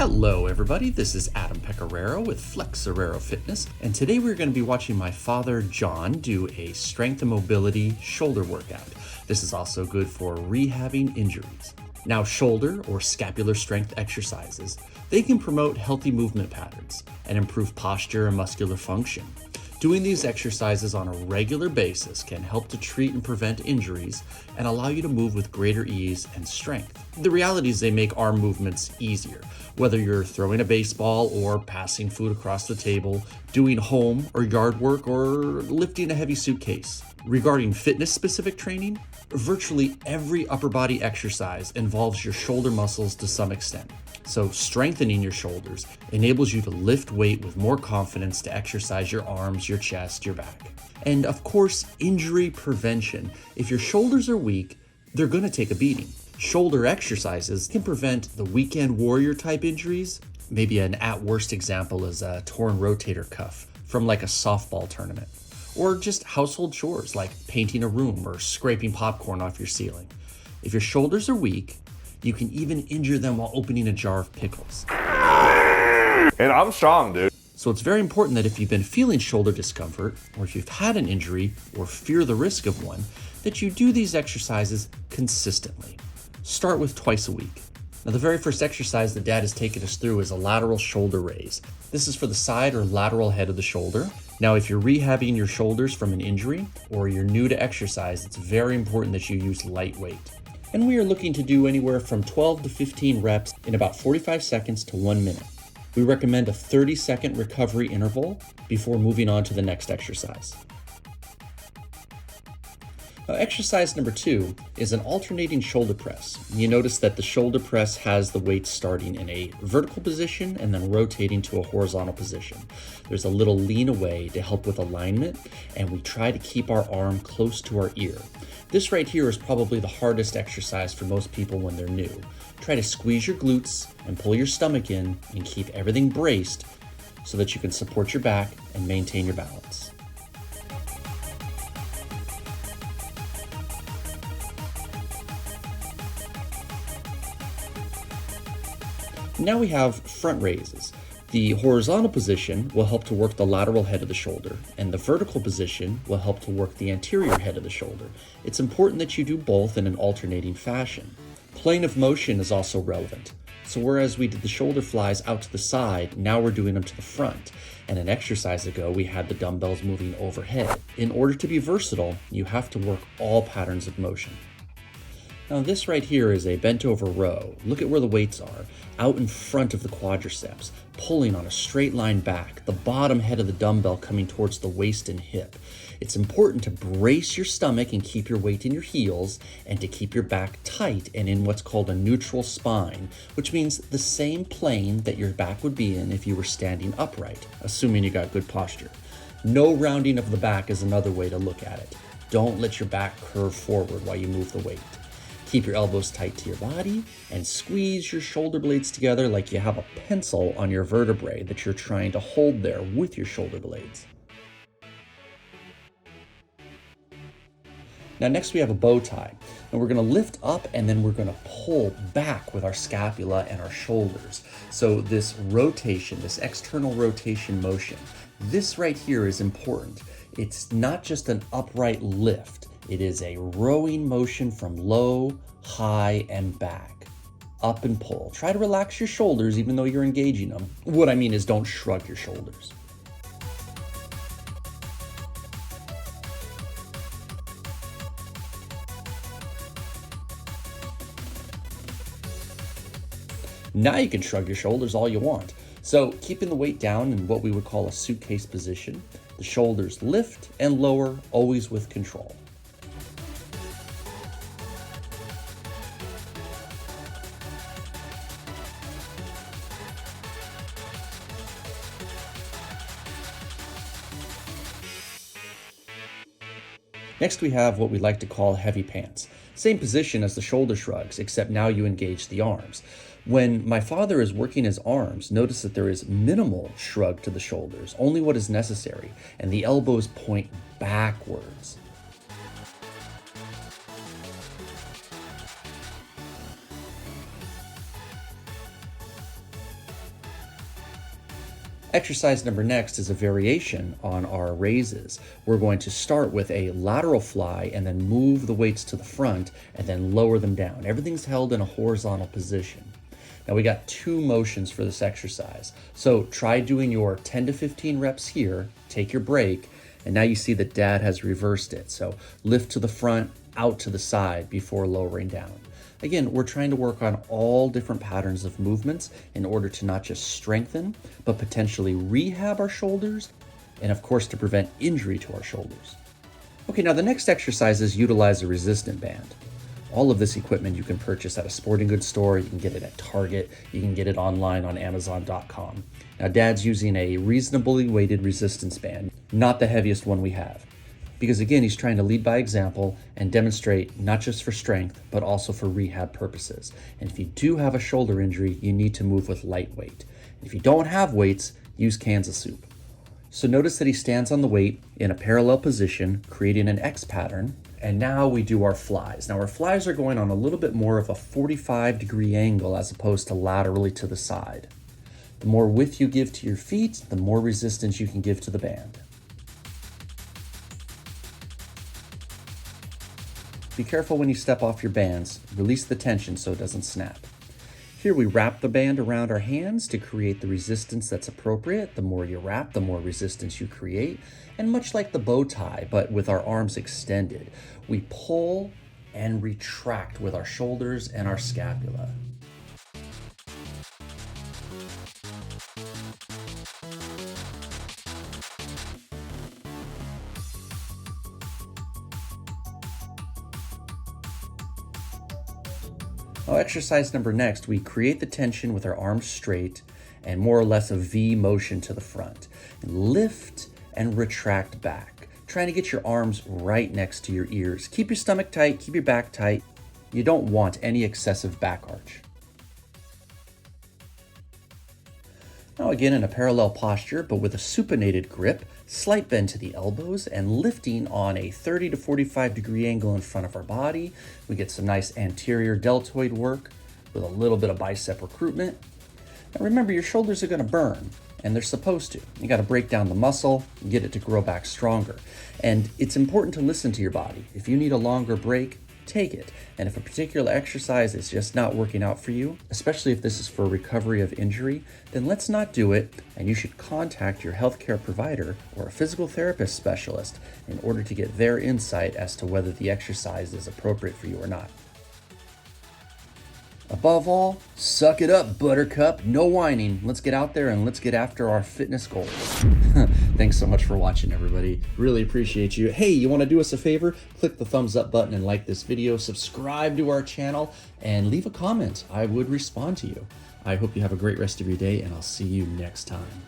Hello everybody, this is Adam Pecoraro with Flexoraro Fitness, and today we're going to be watching my father John do a strength and mobility shoulder workout. This is also good for rehabbing injuries. Now, shoulder or scapular strength exercises, they can promote healthy movement patterns and improve posture and muscular function. Doing these exercises on a regular basis can help to treat and prevent injuries and allow you to move with greater ease and strength. The reality is they make arm movements easier, whether you're throwing a baseball or passing food across the table, doing home or yard work, or lifting a heavy suitcase. Regarding fitness-specific training, virtually every upper body exercise involves your shoulder muscles to some extent. So strengthening your shoulders enables you to lift weight with more confidence to exercise your arms, your chest, your back. And of course, injury prevention. If your shoulders are weak, they're going to take a beating. Shoulder exercises can prevent the weekend warrior type injuries. Maybe an at-worst example is a torn rotator cuff from like a softball tournament. Or just household chores like painting a room or scraping popcorn off your ceiling. If your shoulders are weak, you can even injure them while opening a jar of pickles. And I'm strong, dude. So it's very important that if you've been feeling shoulder discomfort, or if you've had an injury or fear the risk of one, that you do these exercises consistently. Start with twice a week. Now, the very first exercise that Dad has taken us through is a lateral shoulder raise. This is for the side or lateral head of the shoulder. Now, if you're rehabbing your shoulders from an injury or you're new to exercise, it's very important that you use light weight. And we are looking to do anywhere from 12 to 15 reps in about 45 seconds to 1 minute. We recommend a 30-second recovery interval before moving on to the next exercise. Now, exercise number 2 is an alternating shoulder press. You notice that the shoulder press has the weight starting in a vertical position and then rotating to a horizontal position. There's a little lean away to help with alignment, and we try to keep our arm close to our ear. This right here is probably the hardest exercise for most people when they're new. Try to squeeze your glutes and pull your stomach in and keep everything braced so that you can support your back and maintain your balance. Now we have front raises. The horizontal position will help to work the lateral head of the shoulder, and the vertical position will help to work the anterior head of the shoulder. It's important that you do both in an alternating fashion. Plane of motion is also relevant. So whereas we did the shoulder flies out to the side, now we're doing them to the front. And an exercise ago, we had the dumbbells moving overhead. In order to be versatile, you have to work all patterns of motion. Now this right here is a bent over row. Look at where the weights are, out in front of the quadriceps, pulling on a straight line back, the bottom head of the dumbbell coming towards the waist and hip. It's important to brace your stomach and keep your weight in your heels, and to keep your back tight and in what's called a neutral spine, which means the same plane that your back would be in if you were standing upright, assuming you got good posture. No rounding of the back is another way to look at it. Don't let your back curve forward while you move the weight. Keep your elbows tight to your body and squeeze your shoulder blades together like you have a pencil on your vertebrae that you're trying to hold there with your shoulder blades. Now next we have a bow tie. And we're going to lift up and then we're going to pull back with our scapula and our shoulders. So this rotation, this external rotation motion, this right here is important. It's not just an upright lift. It is a rowing motion from low, high, and back. Up and pull. Try to relax your shoulders even though you're engaging them. What I mean is don't shrug your shoulders. Now you can shrug your shoulders all you want. So keeping the weight down in what we would call a suitcase position, the shoulders lift and lower, always with control. Next we have what we like to call heavy pants. Same position as the shoulder shrugs, except now you engage the arms. When my father is working his arms, notice that there is minimal shrug to the shoulders, only what is necessary, and the elbows point backwards. Exercise number next is a variation on our raises. We're going to start with a lateral fly and then move the weights to the front and then lower them down. Everything's held in a horizontal position. Now we got 2 motions for this exercise. So try doing your 10 to 15 reps here, take your break, and now you see that Dad has reversed it. So lift to the front, out to the side before lowering down. Again, we're trying to work on all different patterns of movements in order to not just strengthen, but potentially rehab our shoulders, and of course to prevent injury to our shoulders. Okay, now the next exercises utilize a resistant band. All of this equipment you can purchase at a sporting goods store, you can get it at Target, you can get it online on Amazon.com. Now Dad's using a reasonably weighted resistance band, not the heaviest one we have. Because again, he's trying to lead by example and demonstrate not just for strength, but also for rehab purposes. And if you do have a shoulder injury, you need to move with lightweight. If you don't have weights, use cans of soup. So notice that he stands on the weight in a parallel position, creating an X pattern. And now we do our flies. Now our flies are going on a little bit more of a 45-degree angle as opposed to laterally to the side. The more width you give to your feet, the more resistance you can give to the band. Be careful when you step off your bands. Release the tension so it doesn't snap. Here we wrap the band around our hands to create the resistance that's appropriate. The more you wrap, the more resistance you create. And much like the bow tie, but with our arms extended, we pull and retract with our shoulders and our scapula. Now, exercise number next, we create the tension with our arms straight and more or less a V motion to the front. And lift and retract back, trying to get your arms right next to your ears. Keep your stomach tight, keep your back tight. You don't want any excessive back arch. Now again in a parallel posture, but with a supinated grip, slight bend to the elbows and lifting on a 30 to 45 degree angle in front of our body. We get some nice anterior deltoid work with a little bit of bicep recruitment. Now remember, your shoulders are going to burn, and they're supposed to. You got to break down the muscle and get it to grow back stronger. And it's important to listen to your body. If you need a longer break, take it. And if a particular exercise is just not working out for you, especially if this is for recovery of injury, then let's not do it, and you should contact your healthcare provider or a physical therapist specialist in order to get their insight as to whether the exercise is appropriate for you or not. Above all, suck it up, buttercup. No whining. Let's get out there and let's get after our fitness goals. Thanks so much for watching, everybody. Really appreciate you. Hey, you want to do us a favor? Click the thumbs up button and like this video, subscribe to our channel, and leave a comment. I would respond to you. I hope you have a great rest of your day, and I'll see you next time.